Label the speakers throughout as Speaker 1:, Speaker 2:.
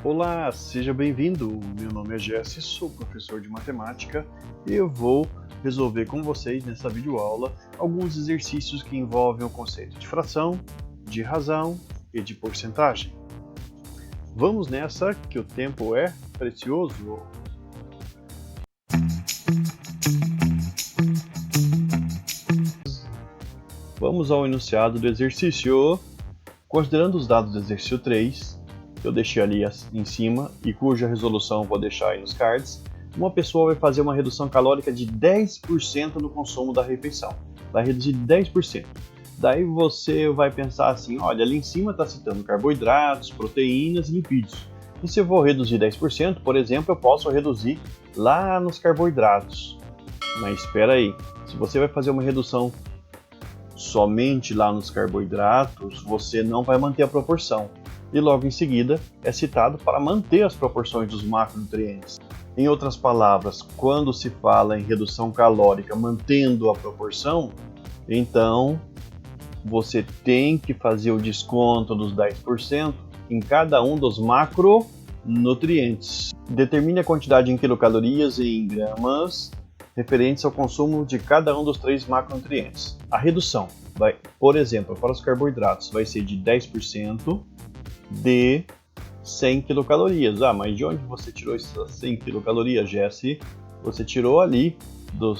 Speaker 1: Olá, seja bem-vindo. Meu nome é Jesse, sou professor de matemática e eu vou resolver com vocês nessa videoaula alguns exercícios que envolvem o conceito de fração, de razão e de porcentagem. Vamos nessa, que o tempo é precioso. Vamos ao enunciado do exercício. Considerando os dados do exercício 3, que eu deixei ali em cima e cuja resolução vou deixar aí nos cards, uma pessoa vai fazer uma redução calórica de 10% no consumo da refeição. Vai reduzir 10%. Daí você vai pensar assim, olha, ali em cima está citando carboidratos, proteínas e lipídios. E se eu vou reduzir 10%, por exemplo, eu posso reduzir lá nos carboidratos. Mas espera aí, se você vai fazer uma redução somente lá nos carboidratos, você não vai manter a proporção. E logo em seguida é citado para manter as proporções dos macronutrientes. Em outras palavras, quando se fala em redução calórica mantendo a proporção, então você tem que fazer o desconto dos 10% em cada um dos macronutrientes. Determine a quantidade em quilocalorias e em gramas referentes ao consumo de cada um dos 3 macronutrientes. A redução vai, por exemplo, para os carboidratos, vai ser de 10% de 100 quilocalorias. Ah, mas de onde você tirou essas 100 quilocalorias, Jesse? Você tirou ali do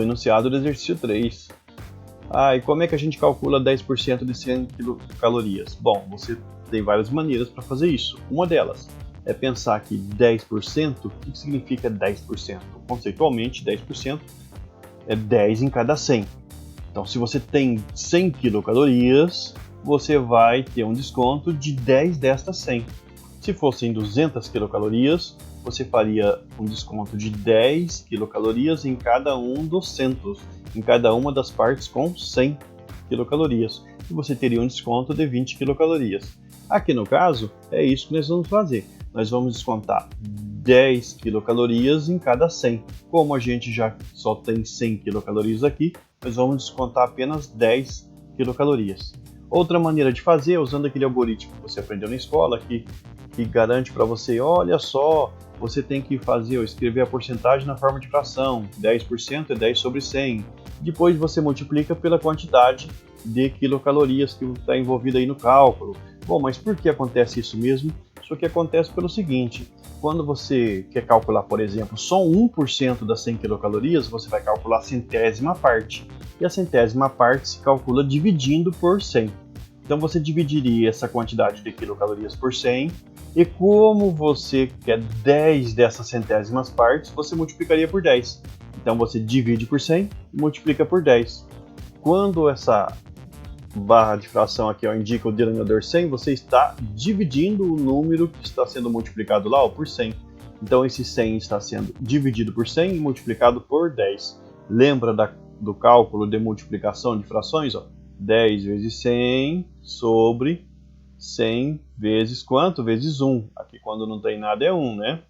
Speaker 1: enunciado do exercício 3. Ah, e como é que a gente calcula 10% de 100 quilocalorias? Bom, você tem várias maneiras para fazer isso. Uma delas é pensar que 10%, o que significa 10%? Conceitualmente, 10% é 10 em cada 100. Então, se você tem 100 quilocalorias, você vai ter um desconto de 10 destas 100. Se fossem 200 quilocalorias, você faria um desconto de 10 quilocalorias em cada um dos centos, em cada uma das partes com 100 quilocalorias. E você teria um desconto de 20 quilocalorias. Aqui no caso, é isso que nós vamos fazer. Nós vamos descontar 10 quilocalorias em cada 100. Como a gente já só tem 100 quilocalorias aqui, nós vamos descontar apenas 10 quilocalorias. Outra maneira de fazer é usando aquele algoritmo que você aprendeu na escola, que garante para você, olha só, você tem que fazer ou escrever a porcentagem na forma de fração, 10% é 10 sobre 100. Depois você multiplica pela quantidade de quilocalorias que está envolvida aí no cálculo. Bom, mas por que acontece isso mesmo? Isso que acontece pelo seguinte, quando você quer calcular, por exemplo, só 1% das 100 quilocalorias, você vai calcular a centésima parte. E a centésima parte se calcula dividindo por 100. Então você dividiria essa quantidade de quilocalorias por 100, e como você quer 10 dessas centésimas partes, você multiplicaria por 10. Então você divide por 100 e multiplica por 10. Quando essa barra de fração aqui indica o denominador 100, você está dividindo o número que está sendo multiplicado lá por 100. Então esse 100 está sendo dividido por 100 e multiplicado por 10. Lembra do cálculo de multiplicação de frações? 10 vezes 100 sobre 100 vezes quanto? Vezes 1. Aqui quando não tem nada é 1, né?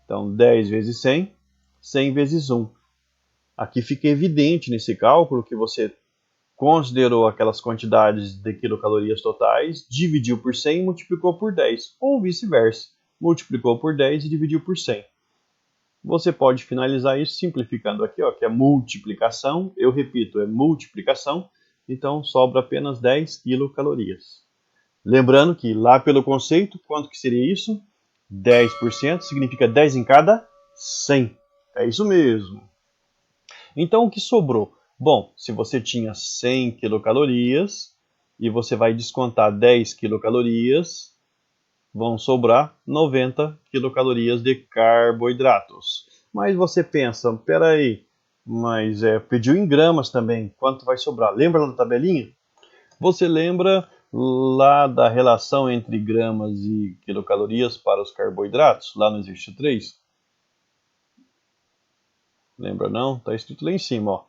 Speaker 1: Então 10 vezes 100, 100 vezes 1. Aqui fica evidente nesse cálculo que você considerou aquelas quantidades de quilocalorias totais, dividiu por 100 e multiplicou por 10, ou vice-versa, multiplicou por 10 e dividiu por 100. Você pode finalizar isso simplificando aqui, que é multiplicação, eu repito, é multiplicação, então sobra apenas 10 quilocalorias. Lembrando que lá pelo conceito, quanto que seria isso? 10% significa 10 em cada 100. É isso mesmo. Então o que sobrou? Bom, se você tinha 100 quilocalorias e você vai descontar 10 quilocalorias, vão sobrar 90 quilocalorias de carboidratos. Mas você pensa, peraí, mas pediu em gramas também, quanto vai sobrar? Lembra da tabelinha? Você lembra lá da relação entre gramas e quilocalorias para os carboidratos, lá no exercício 3? Lembra não? Está escrito lá em cima,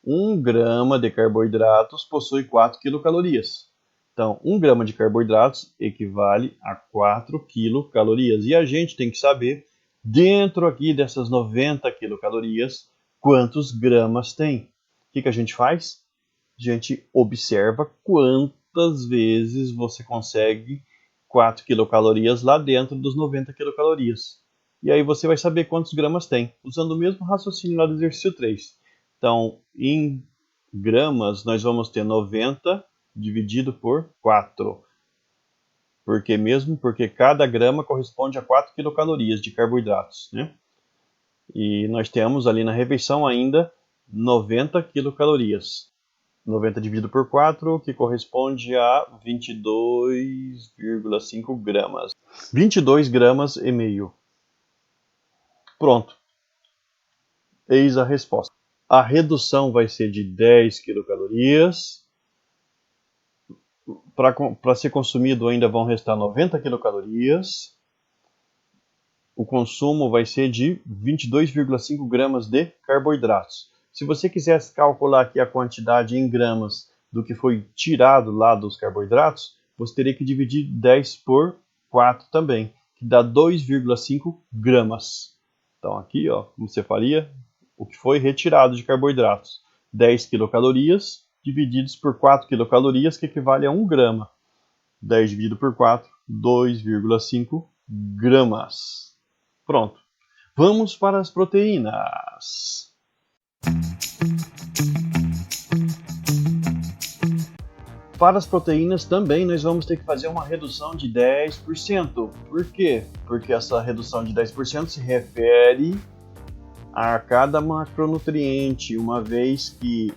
Speaker 1: 1 grama de carboidratos possui 4 quilocalorias. Então, 1 grama de carboidratos equivale a 4 quilocalorias. E a gente tem que saber, dentro aqui dessas 90 quilocalorias, quantos gramas tem. O que a gente faz? A gente observa quantas vezes você consegue 4 quilocalorias lá dentro dos 90 quilocalorias. E aí você vai saber quantos gramas tem, usando o mesmo raciocínio lá do exercício 3. Então, em gramas, nós vamos ter 90 dividido por 4. Porque cada grama corresponde a 4 quilocalorias de carboidratos, né? E nós temos ali na refeição ainda 90 quilocalorias. 90 dividido por 4, que corresponde a 22,5 gramas. 22 gramas e meio. Pronto. Eis a resposta. A redução vai ser de 10 quilocalorias. Para ser consumido ainda vão restar 90 quilocalorias. O consumo vai ser de 22,5 gramas de carboidratos. Se você quisesse calcular aqui a quantidade em gramas do que foi tirado lá dos carboidratos, você teria que dividir 10 por 4 também, que dá 2,5 gramas. Então aqui, ó, como você faria, o que foi retirado de carboidratos, 10 quilocalorias divididos por 4 quilocalorias, que equivale a 1 grama. 10 dividido por 4, 2,5 gramas. Pronto. Vamos para as proteínas. Para as proteínas também nós vamos ter que fazer uma redução de 10%. Por quê? Porque essa redução de 10% se refere a cada macronutriente, uma vez que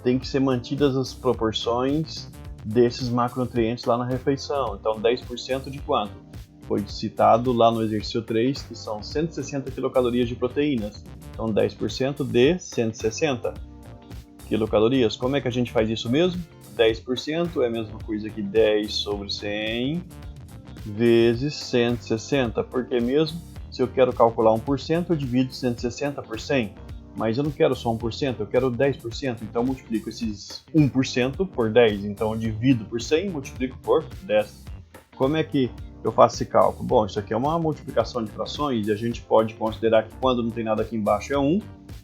Speaker 1: tem que ser mantidas as proporções desses macronutrientes lá na refeição. Então 10% de quanto? Foi citado lá no exercício 3, que são 160 quilocalorias de proteínas. Então 10% de 160 quilocalorias. Como é que a gente faz isso mesmo? 10% é a mesma coisa que 10 sobre 100 vezes 160. Por que mesmo? Se eu quero calcular 1%, eu divido 160 por 100. Mas eu não quero só 1%, eu quero 10%. Então eu multiplico esses 1% por 10. Então eu divido por 100 e multiplico por 10. Como é que eu faço esse cálculo? Bom, isso aqui é uma multiplicação de frações e a gente pode considerar que quando não tem nada aqui embaixo é 1.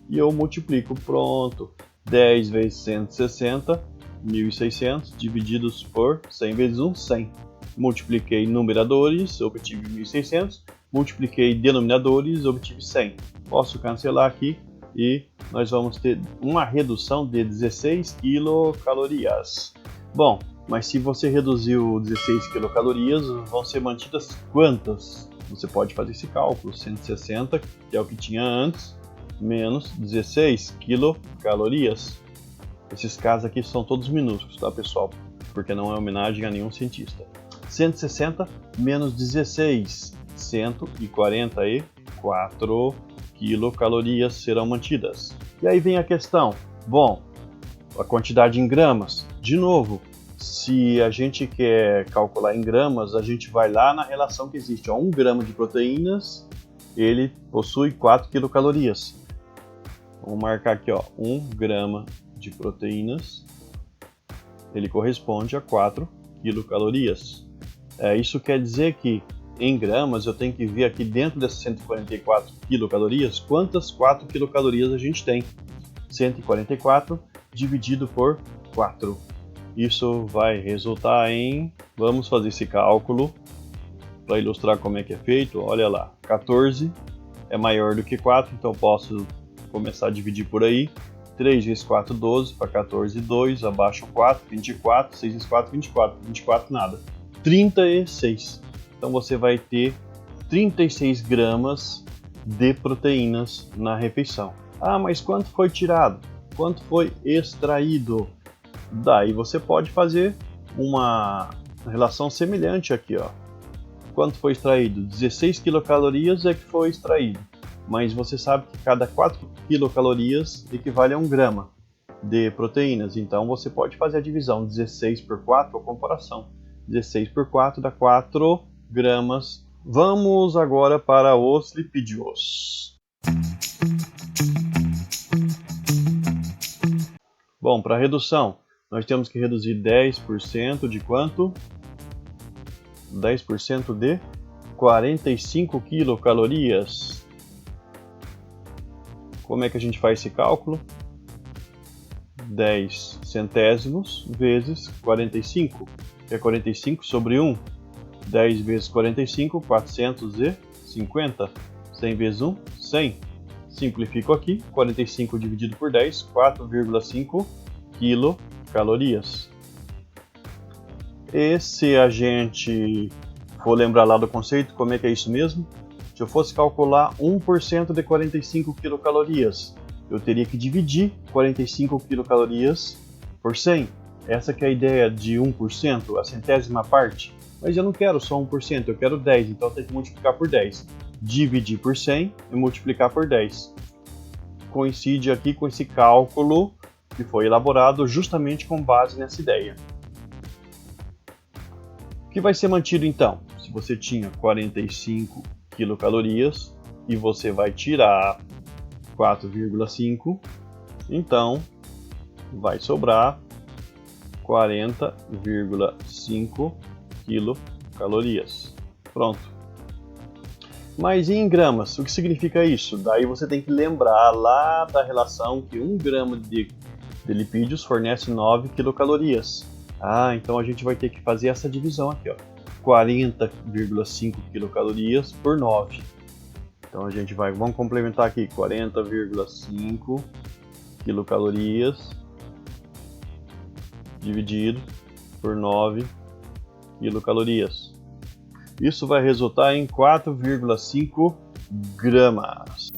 Speaker 1: E eu multiplico, pronto. 10 vezes 160, 1.600, divididos por 100 vezes 1, 100. Multipliquei numeradores, obtive 1.600. Multipliquei denominadores, obtive 100. Posso cancelar aqui e nós vamos ter uma redução de 16 quilocalorias. Bom, mas se você reduziu 16 quilocalorias, vão ser mantidas quantas? Você pode fazer esse cálculo, 160, que é o que tinha antes, menos 16 quilocalorias. Esses casos aqui são todos minúsculos, tá, pessoal? Porque não é homenagem a nenhum cientista. 160 menos 16, 144 quilocalorias serão mantidas. E aí vem a questão, bom, a quantidade em gramas. De novo, se a gente quer calcular em gramas, a gente vai lá na relação que existe. 1 grama de proteínas, ele possui 4 quilocalorias. Vamos marcar aqui, ó, 1 grama de proteínas, ele corresponde a 4 quilocalorias. Isso quer dizer que em gramas eu tenho que ver aqui dentro dessas 144 quilocalorias quantas 4 quilocalorias a gente tem. 144 dividido por 4. Isso vai resultar em... Vamos fazer esse cálculo para ilustrar como é que é feito. Olha lá, 14 é maior do que 4, então posso começar a dividir por aí. 3 vezes 4, 12, para 14, 2, abaixo 4, 24, 6 vezes 4, 24, 24 nada. 36. Então você vai ter 36 gramas de proteínas na refeição. Ah, mas quanto foi tirado? Quanto foi extraído? Daí você pode fazer uma relação semelhante aqui, ó. Quanto foi extraído? 16 quilocalorias é que foi extraído. Mas você sabe que cada 4 quilocalorias equivale a 1 grama de proteínas. Então você pode fazer a divisão 16 por 4, a comparação. 16 por 4 dá 4 gramas. Vamos agora para os lipídios. Bom, para redução, nós temos que reduzir 10% de quanto? 10% de 45 quilocalorias. Como é que a gente faz esse cálculo? 10 centésimos vezes 45, que é 45 sobre 1. 10 vezes 45, 450. 100 vezes 1, 100. Simplifico aqui, 45 dividido por 10, 4,5 quilocalorias. E se a gente for lembrar lá do conceito, como é que é isso mesmo? Se eu fosse calcular 1% de 45 quilocalorias, eu teria que dividir 45 quilocalorias por 100. Essa que é a ideia de 1%, a centésima parte. Mas eu não quero só 1%, eu quero 10, então eu tenho que multiplicar por 10. Dividir por 100 e multiplicar por 10. Coincide aqui com esse cálculo que foi elaborado justamente com base nessa ideia. O que vai ser mantido então? Se você tinha 45 quilocalorias e você vai tirar 4,5, então vai sobrar 40,5 quilocalorias. Pronto. Mas e em gramas? O que significa isso? Daí você tem que lembrar lá da relação que 1 grama de lipídios fornece 9 quilocalorias. Então a gente vai ter que fazer essa divisão aqui, ó. 40,5 quilocalorias por 9. Então a gente vamos complementar aqui, 40,5 quilocalorias dividido por 9 quilocalorias. Isso vai resultar em 4,5 gramas.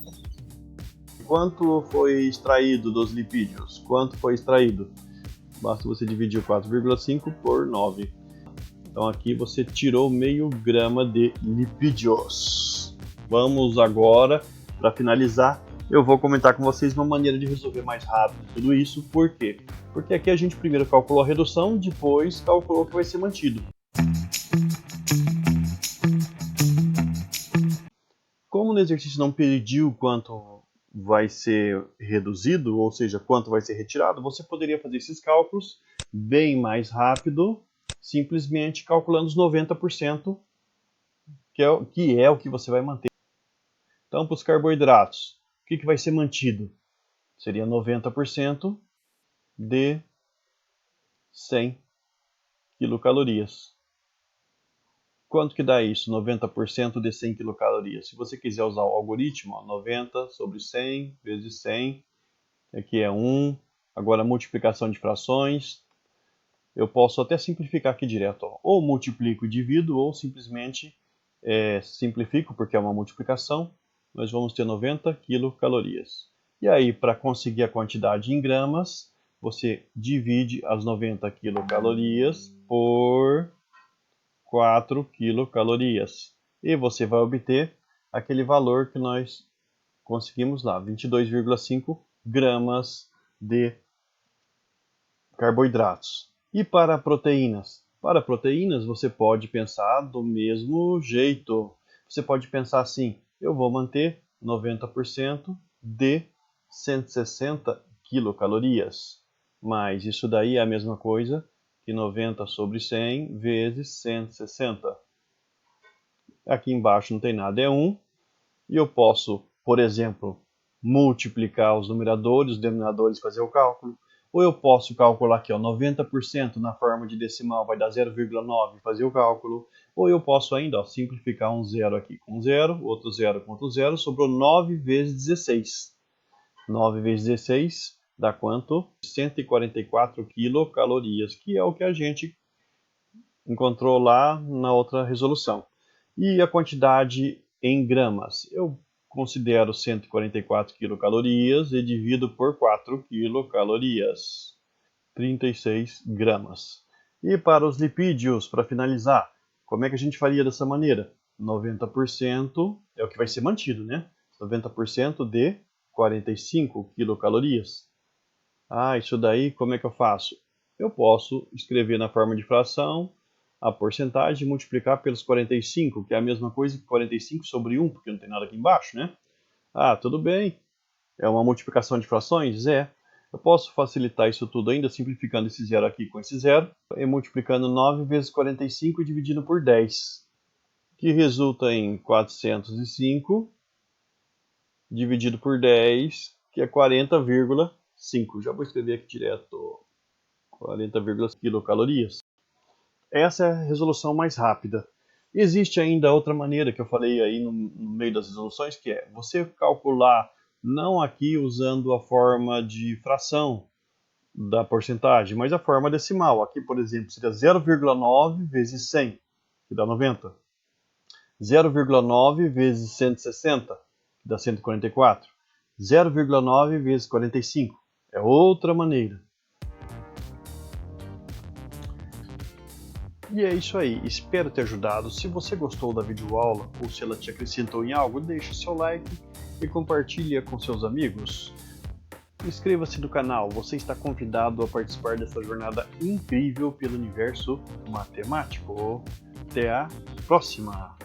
Speaker 1: Quanto foi extraído dos lipídios? Quanto foi extraído? Basta você dividir 4,5 por 9. Então aqui você tirou meio grama de lipídios. Vamos agora, para finalizar, eu vou comentar com vocês uma maneira de resolver mais rápido tudo isso. Por quê? Porque aqui a gente primeiro calculou a redução, depois calculou o que vai ser mantido. Como no exercício não pediu quanto vai ser reduzido, ou seja, quanto vai ser retirado, você poderia fazer esses cálculos bem mais rápido, simplesmente calculando os 90%, que é o que você vai manter. Então, para os carboidratos, o que vai ser mantido? Seria 90% de 100 quilocalorias. Quanto que dá isso? 90% de 100 quilocalorias. Se você quiser usar o algoritmo, 90 sobre 100 vezes 100, aqui é 1. Agora, multiplicação de frações. Eu posso até simplificar aqui direto. Ou multiplico e divido, ou simplesmente simplifico, porque é uma multiplicação. Nós vamos ter 90 quilocalorias. E aí, para conseguir a quantidade em gramas, você divide as 90 quilocalorias por 4 quilocalorias. E você vai obter aquele valor que nós conseguimos lá, 22,5 gramas de carboidratos. E para proteínas? Para proteínas você pode pensar do mesmo jeito. Você pode pensar assim, eu vou manter 90% de 160 quilocalorias. Mas isso daí é a mesma coisa que 90 sobre 100 vezes 160. Aqui embaixo não tem nada, é 1. E eu posso, por exemplo, multiplicar os numeradores, os denominadores, fazer o cálculo. Ou eu posso calcular aqui, ó, 90% na forma de decimal vai dar 0,9 e fazer o cálculo. Ou eu posso ainda simplificar um zero aqui com 0, outro zero com outro zero, sobrou 9 vezes 16. 9 vezes 16 dá quanto? 144 quilocalorias, que é o que a gente encontrou lá na outra resolução. E a quantidade em gramas? Eu considero 144 quilocalorias e divido por 4 quilocalorias, 36 gramas. E para os lipídios, para finalizar, como é que a gente faria dessa maneira? 90% é o que vai ser mantido, né? 90% de 45 quilocalorias. Isso daí como é que eu faço? Eu posso escrever na forma de fração a porcentagem e multiplicar pelos 45, que é a mesma coisa que 45 sobre 1, porque não tem nada aqui embaixo, né? Tudo bem. É uma multiplicação de frações? É. Eu posso facilitar isso tudo ainda simplificando esse zero aqui com esse zero e multiplicando 9 vezes 45 e dividindo por 10, que resulta em 405 dividido por 10, que é 40,5. Já vou escrever aqui direto 40,5 quilocalorias. Essa é a resolução mais rápida. Existe ainda outra maneira que eu falei aí no meio das resoluções, que é você calcular não aqui usando a forma de fração da porcentagem, mas a forma decimal. Aqui, por exemplo, seria 0,9 vezes 100, que dá 90. 0,9 vezes 160, que dá 144. 0,9 vezes 45. É outra maneira. E é isso aí, espero ter ajudado. Se você gostou da videoaula ou se ela te acrescentou em algo, deixe seu like e compartilhe com seus amigos. Inscreva-se no canal, você está convidado a participar dessa jornada incrível pelo universo matemático. Até a próxima!